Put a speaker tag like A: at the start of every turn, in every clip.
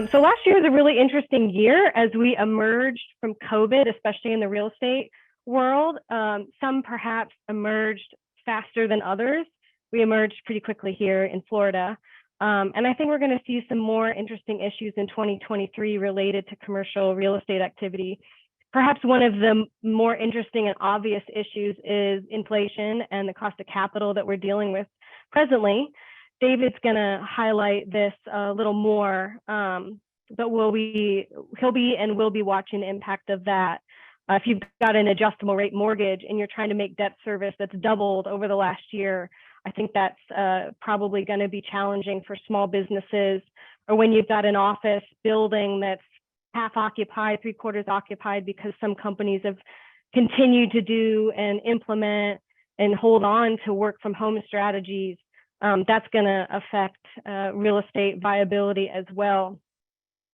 A: So last year was a really interesting year as we emerged from COVID, especially in the real estate world. Some perhaps emerged faster than others. We emerged pretty quickly here in Florida. And I think we're going to see some more interesting issues in 2023 related to commercial real estate activity. Perhaps one of the more interesting and obvious issues is inflation and the cost of capital that we're dealing with presently. David's going to highlight this a little more, but he'll be and will be watching the impact of that. If you've got an adjustable rate mortgage and you're trying to make debt service that's doubled over the last year, I think that's probably going to be challenging for small businesses, or when you've got an office building that's half occupied, 3/4 occupied, because some companies have continued to do and implement and hold on to work from home strategies. That's going to affect real estate viability as well.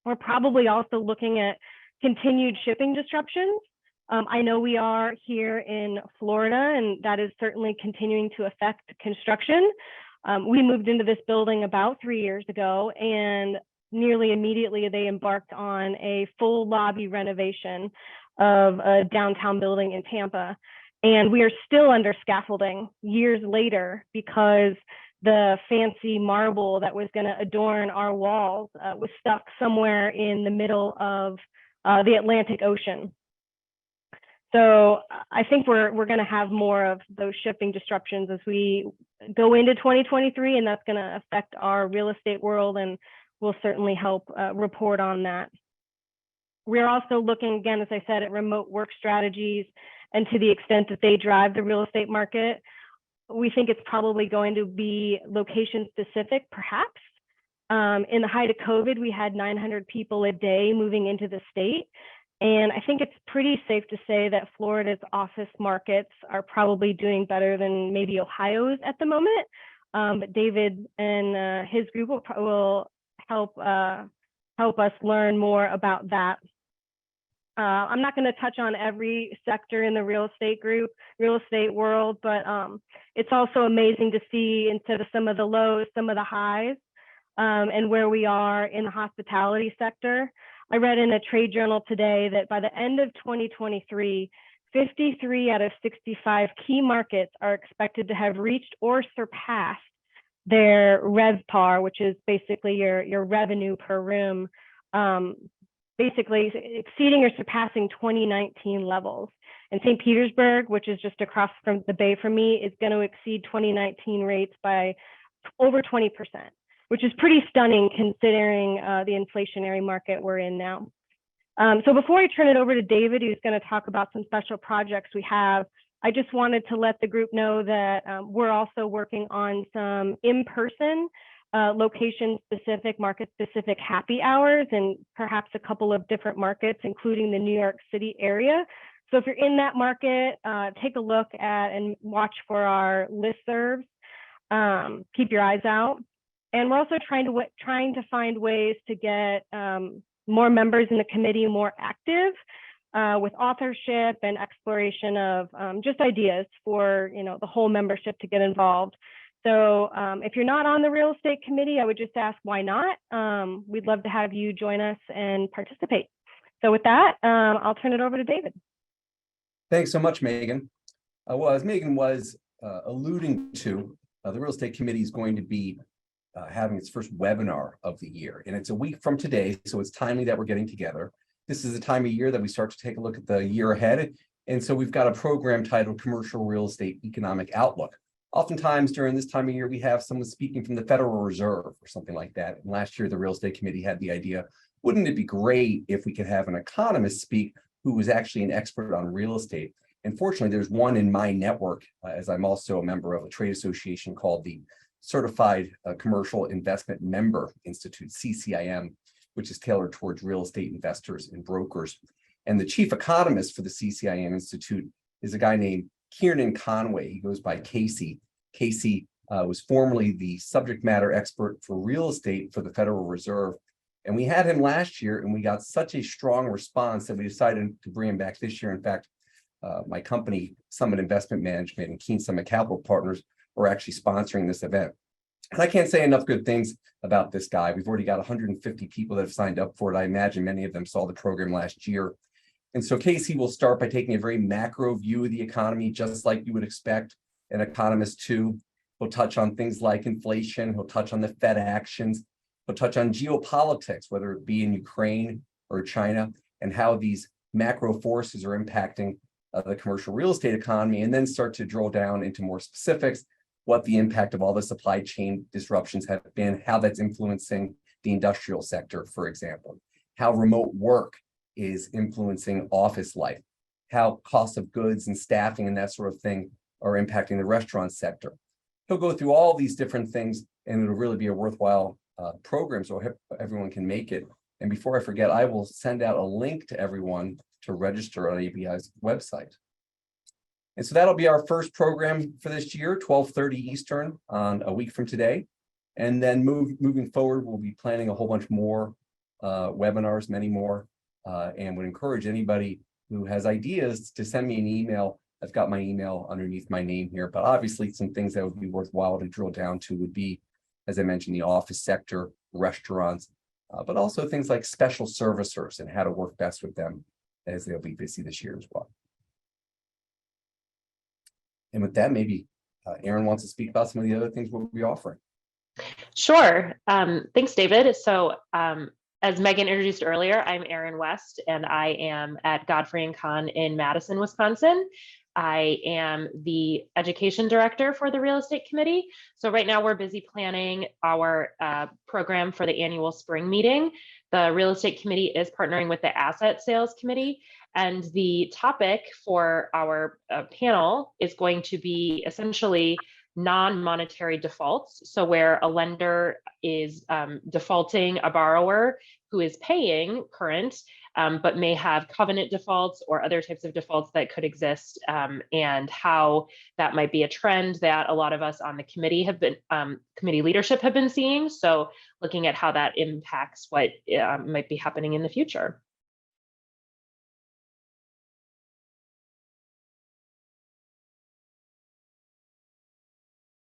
A: We're probably also looking at continued shipping disruptions. I know we are here in Florida, and that is certainly continuing to affect construction. We moved into this building about 3 years ago, and nearly immediately they embarked on a full lobby renovation of a downtown building in Tampa. And we are still under scaffolding years later because the fancy marble that was going to adorn our walls was stuck somewhere in the middle of the Atlantic Ocean. So I think we're going to have more of those shipping disruptions as we go into 2023, and that's going to affect our real estate world, and we'll certainly help report on that. We're also looking, again, as I said, at remote work strategies, and to the extent that they drive the real estate market, we think it's probably going to be location specific, perhaps. In the height of COVID, we had 900 people a day moving into the state. And I think it's pretty safe to say that Florida's office markets are probably doing better than maybe Ohio's at the moment. But David and his group will help us learn more about that. I'm not going to touch on every sector in the real estate world, but it's also amazing to see, instead of some of the lows, some of the highs, and where we are in the hospitality sector. I read in a trade journal today that by the end of 2023, 53 out of 65 key markets are expected to have reached or surpassed their RevPAR, which is basically your revenue per room, basically exceeding or surpassing 2019 levels. And St. Petersburg, which is just across from the bay from me, is going to exceed 2019 rates by over 20%. Which is pretty stunning considering the inflationary market we're in now. So before I turn it over to David, who's going to talk about some special projects we have, I just wanted to let the group know that we're also working on some in-person, location-specific, market-specific happy hours, and perhaps a couple of different markets, including the New York City area. So if you're in that market, take a look at and watch for our listservs. Keep your eyes out. And we're also trying to find ways to get more members in the committee more active with authorship and exploration of just ideas for the whole membership to get involved. So if you're not on the real estate committee, I would just ask why not. We'd love to have you join us and participate. So with that, I'll turn it over to David.
B: Thanks so much, Megan. Well, as Megan was alluding to, the real estate committee is going to be having its first webinar of the year, and it's a week from today, so it's timely that we're getting together. This is the time of year that we start to take a look at the year ahead, and so we've got a program titled Commercial Real Estate Economic Outlook. Oftentimes during this time of year, we have someone speaking from the Federal Reserve or something like that. And last year, the real estate committee had the idea, wouldn't it be great if we could have an economist speak who was actually an expert on real estate? And fortunately, there's one in my network, as I'm also a member of a trade association called the Certified Commercial Investment Member Institute, CCIM, which is tailored towards real estate investors and brokers. And the chief economist for the CCIM Institute is a guy named Kieran Conway. He goes by Casey. Casey was formerly the subject matter expert for real estate for the Federal Reserve. And we had him last year, and we got such a strong response that we decided to bring him back this year. In fact, my company, Summit Investment Management and Keen Summit Capital Partners, are actually sponsoring this event. And I can't say enough good things about this guy. We've already got 150 people that have signed up for it. I imagine many of them saw the program last year. And so Casey will start by taking a very macro view of the economy, just like you would expect an economist to. He'll touch on things like inflation. He'll touch on the Fed actions. He'll touch on geopolitics, whether it be in Ukraine or China, and how these macro forces are impacting the commercial real estate economy, and then start to drill down into more specifics, what the impact of all the supply chain disruptions have been, how that's influencing the industrial sector, for example, how remote work is influencing office life, how cost of goods and staffing and that sort of thing are impacting the restaurant sector. He'll go through all these different things, and it'll really be a worthwhile program, so everyone can make it. And before I forget, I will send out a link to everyone to register on ABI's website. And so that'll be our first program for this year, 12:30 Eastern on a week from today. And then moving forward, we'll be planning a whole bunch more webinars, many more, and would encourage anybody who has ideas to send me an email. I've got my email underneath my name here, but obviously some things that would be worthwhile to drill down to would be, as I mentioned, the office sector, restaurants, but also things like special servicers and how to work best with them, as they'll be busy this year as well. And with that, maybe Erin wants to speak about some of the other things we'll be offering.
C: Sure. Thanks, David. So as Megan introduced earlier, I'm Erin West, and I am at Godfrey & Kahn in Madison, Wisconsin. I am the education director for the real estate committee. So right now we're busy planning our program for the annual spring meeting. The real estate committee is partnering with the asset sales committee. And the topic for our panel is going to be essentially non-monetary defaults. So where a lender is defaulting a borrower who is paying current, but may have covenant defaults or other types of defaults that could exist, and how that might be a trend that a lot of us on the committee have been, committee leadership have been seeing. So looking at how that impacts what might be happening in the future.